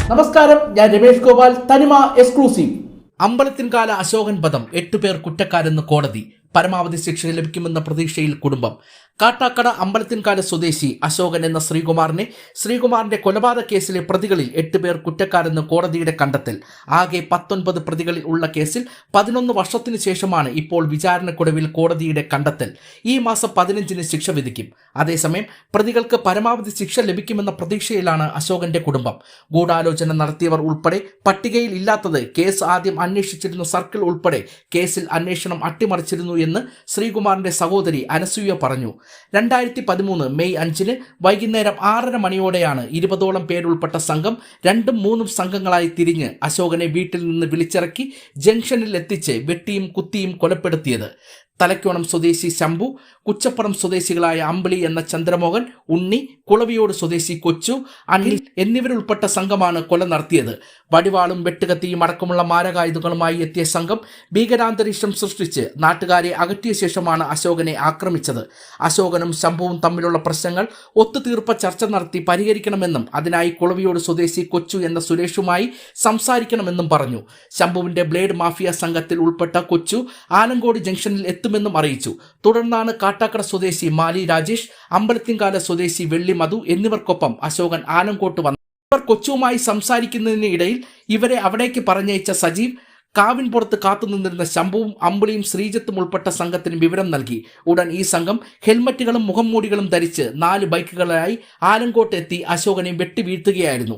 നമസ്കാരം, ഞാൻ രമേഷ് ഗോപാൽ, തനിമ എക്സ്ക്ലൂസീവ്. അമ്പലത്തിൻകാല അശോകൻ വധം 8 പേർ കുറ്റക്കാരെന്ന് കോടതി. പരമാവധി ശിക്ഷ ലഭിക്കുമെന്ന പ്രതീക്ഷയിൽ കുടുംബം. കാട്ടാക്കട അമ്പലത്തിൻകാല സ്വദേശി അശോകൻ എന്ന ശ്രീകുമാറിന്റെ കൊലപാതക കേസിലെ പ്രതികളിൽ 8 പേർ കുറ്റക്കാരെന്ന് കോടതിയുടെ കണ്ടെത്തൽ. ആകെ 19 പ്രതികളിൽ ഉള്ള കേസിൽ 11 വർഷത്തിനു ശേഷമാണ് ഇപ്പോൾ വിചാരണക്കൊടുവിൽ കോടതിയുടെ കണ്ടെത്തൽ. ഈ മാസം 15-ന് ശിക്ഷ വിധിക്കും. അതേസമയം പ്രതികൾക്ക് പരമാവധി ശിക്ഷ ലഭിക്കുമെന്ന പ്രതീക്ഷയിലാണ് അശോകന്റെ കുടുംബം. ഗൂഢാലോചന നടത്തിയവർ ഉൾപ്പെടെ പട്ടികയിൽ ഇല്ലാത്തത് കേസ് ആദ്യം അന്വേഷിച്ചിരുന്ന സർക്കിൾ ഉൾപ്പെടെ കേസിൽ അന്വേഷണം അട്ടിമറിച്ചിരുന്നു എന്ന് ശ്രീകുമാറിന്റെ സഹോദരി അനസൂയ പറഞ്ഞു. 2013 മെയ് 5-ന് വൈകുന്നേരം 6:30 മണിയോടെയാണ് 20ഓളം പേരുൾപ്പെട്ട സംഘം 2ഉം 3ഉം സംഘങ്ങളായി തിരിഞ്ഞ് അശോകനെ വീട്ടിൽ നിന്ന് വിളിച്ചിറക്കി ജംഗ്ഷനിൽ എത്തിച്ച് വെട്ടിയും കുത്തിയും കൊലപ്പെടുത്തിയത്. തലക്കോണം സ്വദേശി ശംഭു, കുച്ചപ്പുറം സ്വദേശികളായ അമ്പിളി എന്ന ചന്ദ്രമോഹൻ, ഉണ്ണി, കുളവിയോട് സ്വദേശി കൊച്ചു, അനിൽ എന്നിവരുൾപ്പെട്ട സംഘമാണ് കൊല നടത്തിയത്. വടിവാളും വെട്ടുകത്തിയും അടക്കമുള്ള മാരകായുധങ്ങളുമായി എത്തിയ സംഘം ഭീകരാന്തരീക്ഷം സൃഷ്ടിച്ച് നാട്ടുകാരെ അകറ്റിയ ശേഷമാണ് അശോകനെ ആക്രമിച്ചത്. അശോകനും ശംഭുവും തമ്മിലുള്ള പ്രശ്നങ്ങൾ ഒത്തുതീർപ്പ ചർച്ച നടത്തി പരിഹരിക്കണമെന്നും അതിനായി കുളവിയോട് സ്വദേശി കൊച്ചു എന്ന സുരേഷുമായി സംസാരിക്കണമെന്നും പറഞ്ഞു. ശംഭുവിന്റെ ബ്ലേഡ് മാഫിയ സംഘത്തിൽ ഉൾപ്പെട്ട കൊച്ചു ആലങ്കോട് ജംഗ്ഷനിൽ എത്തുമെന്നും അറിയിച്ചു. തുടർന്നാണ് കാട്ടാക്കട സ്വദേശി മാലി രാജേഷ്, അമ്പലത്തിൻകാല സ്വദേശി വെള്ളി മധു എന്നിവർക്കൊപ്പം അശോകൻ ആലങ്കോട്ട് വന്നു. ഇവർ കൊച്ചുവുമായി സംസാരിക്കുന്നതിനിടയിൽ ഇവരെ അവിടേക്ക് പറഞ്ഞയച്ച സജീവ് കാവിൻപുറത്ത് കാത്തുനിന്നിരുന്ന ശംഭുവും അമ്പിളിയും ശ്രീജത്തും ഉൾപ്പെട്ട സംഘത്തിന് വിവരം നൽകി. ഉടൻ ഈ സംഘം ഹെൽമറ്റുകളും മുഖംമൂടികളും ധരിച്ച് 4 ബൈക്കുകളായി ആലങ്കോട്ട് എത്തി അശോകനെ വെട്ടിവീഴ്ത്തുകയായിരുന്നു.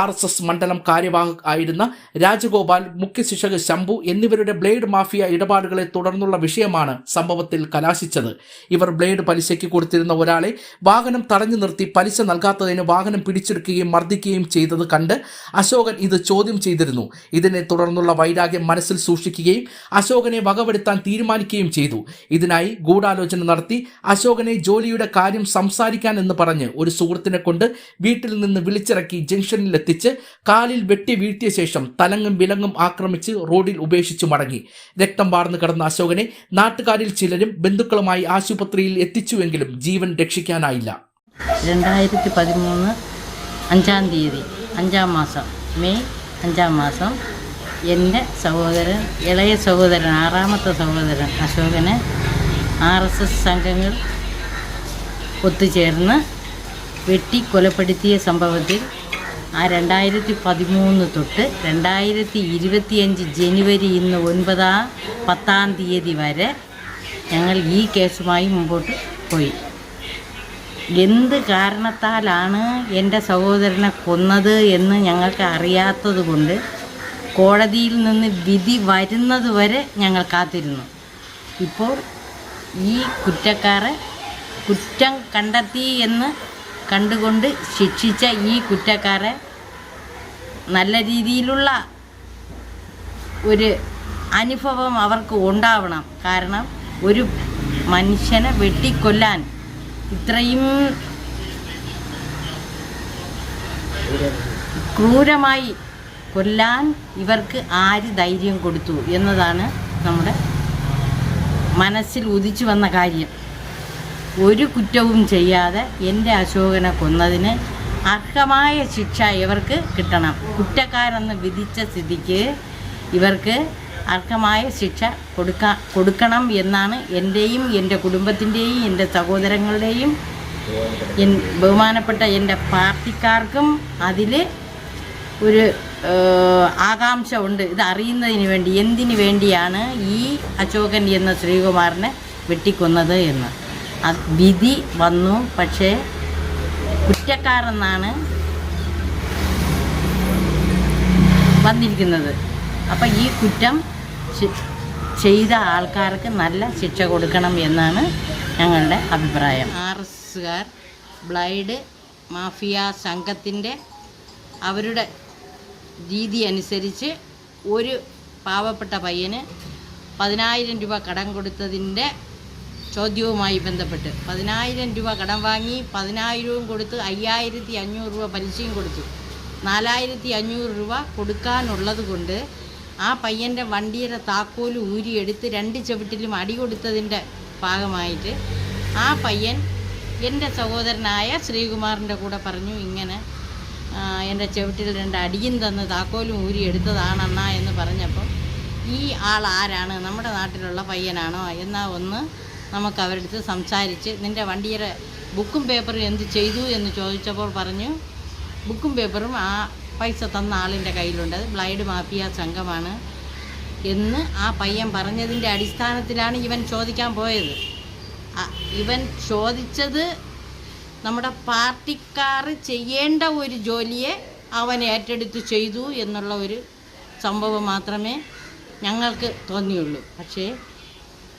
RSS മണ്ഡലം കാര്യവാഹക് ആയിരുന്ന രാജഗോപാൽ, മുഖ്യശിക്ഷക് ശംഭു എന്നിവരുടെ ബ്ലേഡ് മാഫിയ ഇടപാടുകളെ തുടർന്നുള്ള വിഷയമാണ് സംഭവത്തിൽ കലാശിച്ചത്. ഇവർ ബ്ലേഡ് പലിശയ്ക്ക് കൊടുത്തിരുന്ന ഒരാളെ വാഹനം തടഞ്ഞു നിർത്തി പലിശ നൽകാത്തതിന് വാഹനം പിടിച്ചെടുക്കുകയും മർദ്ദിക്കുകയും ചെയ്തത് കണ്ട് അശോകൻ ഇത് ചോദ്യം ചെയ്തിരുന്നു. ഇതിനെ തുടർന്നുള്ള വൈരാഗ്യം മനസ്സിൽ സൂക്ഷിക്കുകയും അശോകനെ വകവെടുത്താൻ തീരുമാനിക്കുകയും ചെയ്തു. ഇതിനായി ഗൂഢാലോചന നടത്തി അശോകനെ ജോലിയുടെ കാര്യം സംസാരിക്കാൻ എന്ന് പറഞ്ഞ് ഒരു സുഹൃത്തിനെ കൊണ്ട് വീട്ടിൽ നിന്ന് വിളിച്ചിറക്കി ജംഗ്ഷനിൽ എത്തിച്ച് കാലിൽ വെട്ടി വീഴ്ത്തിയ ശേഷം തലങ്ങും വിലങ്ങും ആക്രമിച്ച് റോഡിൽ ഉപേക്ഷിച്ചു മടങ്ങി. രക്തം വാർന്നു കിടന്ന അശോകനെ നാട്ടുകാരിൽ ചിലരും ബന്ധുക്കളുമായി ആശുപത്രിയിൽ എത്തിച്ചുവെങ്കിലും ജീവൻ രക്ഷിക്കാനായില്ല. 2013 5-ാം തീയതി 5-ാം മാസം മെയ് 5-ാം മാസം എൻ്റെ സഹോദരൻ, ഇളയ സഹോദരൻ, 6ാമത്തെ സഹോദരൻ അശോകനെ RSS സംഘങ്ങൾ ഒത്തുചേർന്ന് വെട്ടി കൊലപ്പെടുത്തിയ സംഭവത്തിൽ 2013 തൊട്ട് 2025 ജനുവരി 9-10 തീയതി വരെ ഞങ്ങൾ ഈ കേസുമായി മുമ്പോട്ട് പോയി. എന്ത് കാരണത്താലാണ് എൻ്റെ സഹോദരനെ കൊന്നത് എന്ന് ഞങ്ങൾക്ക് അറിയാത്തത് കൊണ്ട് കോടതിയിൽ നിന്ന് വിധി വരുന്നത് വരെ ഞങ്ങൾ കാത്തിരുന്നു. ഇപ്പോൾ ഈ കുറ്റക്കാരെ കുറ്റം കണ്ടെത്തി എന്ന് കണ്ടുകൊണ്ട് ശിക്ഷിച്ച ഈ കുറ്റക്കാരെ നല്ല രീതിയിലുള്ള ഒരു അനുഭവം അവർക്ക് ഉണ്ടാവണം. കാരണം ഒരു മനുഷ്യനെ വെട്ടിക്കൊല്ലാൻ ഇത്രയും ക്രൂരമായി കൊല്ലാൻ ഇവർക്ക് ആര് ധൈര്യം കൊടുത്തു എന്നതാണ് നമ്മുടെ മനസ്സിൽ ഉദിച്ചു വന്ന കാര്യം. ഒരു കുറ്റവും ചെയ്യാതെ എൻ്റെ അശോകനെ കൊന്നതിന് അർഹമായ ശിക്ഷ ഇവർക്ക് കിട്ടണം. കുറ്റക്കാരെന്ന് വിധിച്ച സ്ഥിതിക്ക് ഇവർക്ക് അർഹമായ ശിക്ഷ കൊടുക്കണം എന്നാണ് എൻ്റെയും എൻ്റെ കുടുംബത്തിൻ്റെയും എൻ്റെ സഹോദരങ്ങളുടെയും ബഹുമാനപ്പെട്ട എൻ്റെ പാർട്ടിക്കാർക്കും അതിൽ ഒരു ആകാംക്ഷ ഉണ്ട്. ഇത് അറിയുന്നതിന് വേണ്ടി എന്തിനു വേണ്ടിയാണ് ഈ അശോകൻ എന്ന ശ്രീകുമാറിനെ വെട്ടിക്കൊന്നത് എന്ന്. വിധി വന്നു, പക്ഷേ കുറ്റക്കാരെന്നാണ് വന്നിരിക്കുന്നത്. അപ്പം ഈ കുറ്റം ചെയ്ത ആൾക്കാർക്ക് നല്ല ശിക്ഷ കൊടുക്കണം എന്നാണ് ഞങ്ങളുടെ അഭിപ്രായം. RSSകാർ ബ്ലേഡ് മാഫിയ സംഘത്തിൻ്റെ അവരുടെ രീതി അനുസരിച്ച് ഒരു പാവപ്പെട്ട പയ്യന് 10,000 രൂപ കടം കൊടുത്തതിൻ്റെ ചോദ്യവുമായി ബന്ധപ്പെട്ട് 10,000 രൂപ കടം വാങ്ങി 10,000 കൊടുത്ത് 5,500 രൂപ പലിശയും കൊടുത്തു. 4,500 രൂപ കൊടുക്കാനുള്ളത് കൊണ്ട് ആ പയ്യൻ്റെ വണ്ടിയുടെ താക്കോല് ഊരിയെടുത്ത് 2 ചവിട്ടിലും അടി കൊടുത്തതിൻ്റെ ഭാഗമായിട്ട് ആ പയ്യൻ എൻ്റെ സഹോദരനായ ശ്രീകുമാറിൻ്റെ കൂടെ പറഞ്ഞു, ഇങ്ങനെ എൻ്റെ ചവിട്ടിൽ 2 അടിയും തന്ന് താക്കോലും ഊരി എടുത്തതാണണ്ണ എന്ന് പറഞ്ഞപ്പോൾ, ഈ ആൾ ആരാണ്, നമ്മുടെ നാട്ടിലുള്ള പയ്യനാണോ എന്നാൽ ഒന്ന് നമുക്ക് അവരുടെ അടുത്ത് സംസാരിച്ച് നിൻ്റെ വണ്ടിയുടെ ബുക്കും പേപ്പറും എന്ത് ചെയ്തു എന്ന് ചോദിച്ചപ്പോൾ പറഞ്ഞു, ബുക്കും പേപ്പറും ആ പൈസ തന്ന ആളിൻ്റെ കയ്യിലുണ്ട്, അത് ബ്ലൈഡ് മാഫിയ സംഘമാണ് എന്ന് ആ പയ്യൻ പറഞ്ഞതിൻ്റെ അടിസ്ഥാനത്തിലാണ് ഇവൻ ചോദിക്കാൻ പോയത്. ഇവൻ ചോദിച്ചത് നമ്മുടെ പാർട്ടിക്കാർ ചെയ്യേണ്ട ഒരു ജോലിയെ അവൻ ഏറ്റെടുത്ത് ചെയ്തു എന്നുള്ള ഒരു സംഭവം മാത്രമേ ഞങ്ങൾക്ക് തോന്നിയുള്ളൂ. പക്ഷേ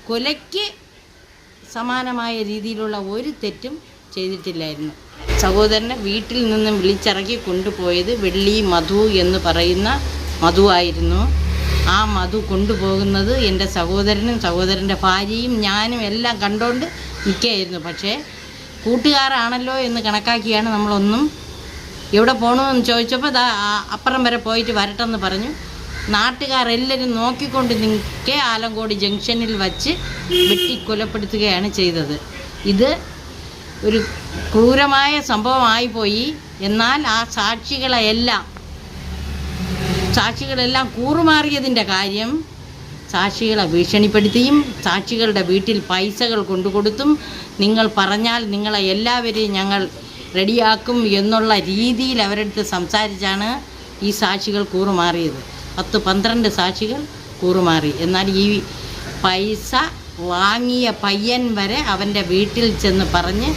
കൊലയ്ക്ക് സമാനമായ രീതിയിലുള്ള ഒരു തെറ്റും ചെയ്തിട്ടില്ലായിരുന്നു. സഹോദരനെ വീട്ടിൽ നിന്നും വിളിച്ചിറക്കി കൊണ്ടുപോയത് വെള്ളി മധു എന്ന് പറയുന്ന മധുവായിരുന്നു. ആ മധു കൊണ്ടുപോകുന്നത് എൻ്റെ സഹോദരനും സഹോദരൻ്റെ ഭാര്യയും ഞാനും എല്ലാം കണ്ടുകൊണ്ട് നിൽക്കുകയായിരുന്നു. പക്ഷേ കൂട്ടുകാരാണല്ലോ എന്ന് കണക്കാക്കിയാണ് നമ്മളൊന്നും. എവിടെ പോകണമെന്ന് ചോദിച്ചപ്പോൾ അപ്പുറം വരെ പോയിട്ട് വരട്ടെന്ന് പറഞ്ഞു. നാട്ടുകാരെല്ലാവരും നോക്കിക്കൊണ്ട് നിൽക്കെ ആലങ്കോട് ജംഗ്ഷനിൽ വച്ച് വെട്ടിക്കൊലപ്പെടുത്തുകയാണ് ചെയ്തത്. ഇത് ഒരു ക്രൂരമായ സംഭവമായിപ്പോയി. എന്നാൽ ആ സാക്ഷികളെല്ലാം കൂറുമാറിയതിൻ്റെ കാര്യം, സാക്ഷികളെ ഭീഷണിപ്പെടുത്തിയും സാക്ഷികളുടെ വീട്ടിൽ പൈസകൾ കൊണ്ടുകൊടുത്തും നിങ്ങൾ പറഞ്ഞാൽ നിങ്ങളെ എല്ലാവരെയും ഞങ്ങൾ റെഡിയാക്കും എന്നുള്ള രീതിയിൽ അവരെടുത്ത് സംസാരിച്ചാണ് ഈ സാക്ഷികൾ കൂറുമാറിയത്. 10-12 സാക്ഷികൾ കൂറുമാറി. എന്നാൽ ഈ പൈസ വാങ്ങിയ പയ്യൻ വരെ അവൻ്റെ വീട്ടിൽ ചെന്ന് പറഞ്ഞ്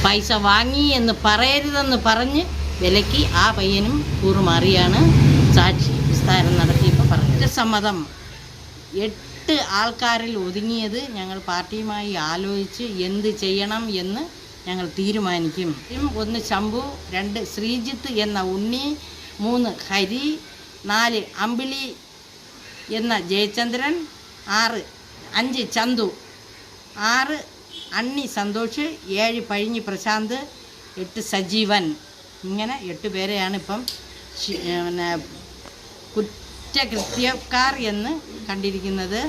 പൈസ വാങ്ങി എന്ന് പറയരുതെന്ന് പറഞ്ഞ് വിലക്കി ആ പയ്യനും കൂറുമാറിയാണ് സാക്ഷി വിസ്താരം നടത്തിയപ്പോൾ പറഞ്ഞത്. സമ്മതം 8 ആൾക്കാരിൽ ഒതുങ്ങിയത് ഞങ്ങൾ പാർട്ടിയുമായി ആലോചിച്ച് എന്ത് ചെയ്യണം എന്ന് ഞങ്ങൾ തീരുമാനിക്കും. 1 ശംഭു, 2 ശ്രീജിത്ത് എന്ന ഉണ്ണി, 3 ഹരി, 4 അമ്പിളി എന്ന ജയചന്ദ്രൻ, 5 ചന്തു, 6 അണ്ണി സന്തോഷ്, 7 പഴിഞ്ഞി പ്രശാന്ത്, 8 സജീവൻ. ഇങ്ങനെ 8 പേരെയാണ് ഇപ്പം കുറ്റകൃത്യക്കാർ എന്ന് കണ്ടിരിക്കുന്നത്.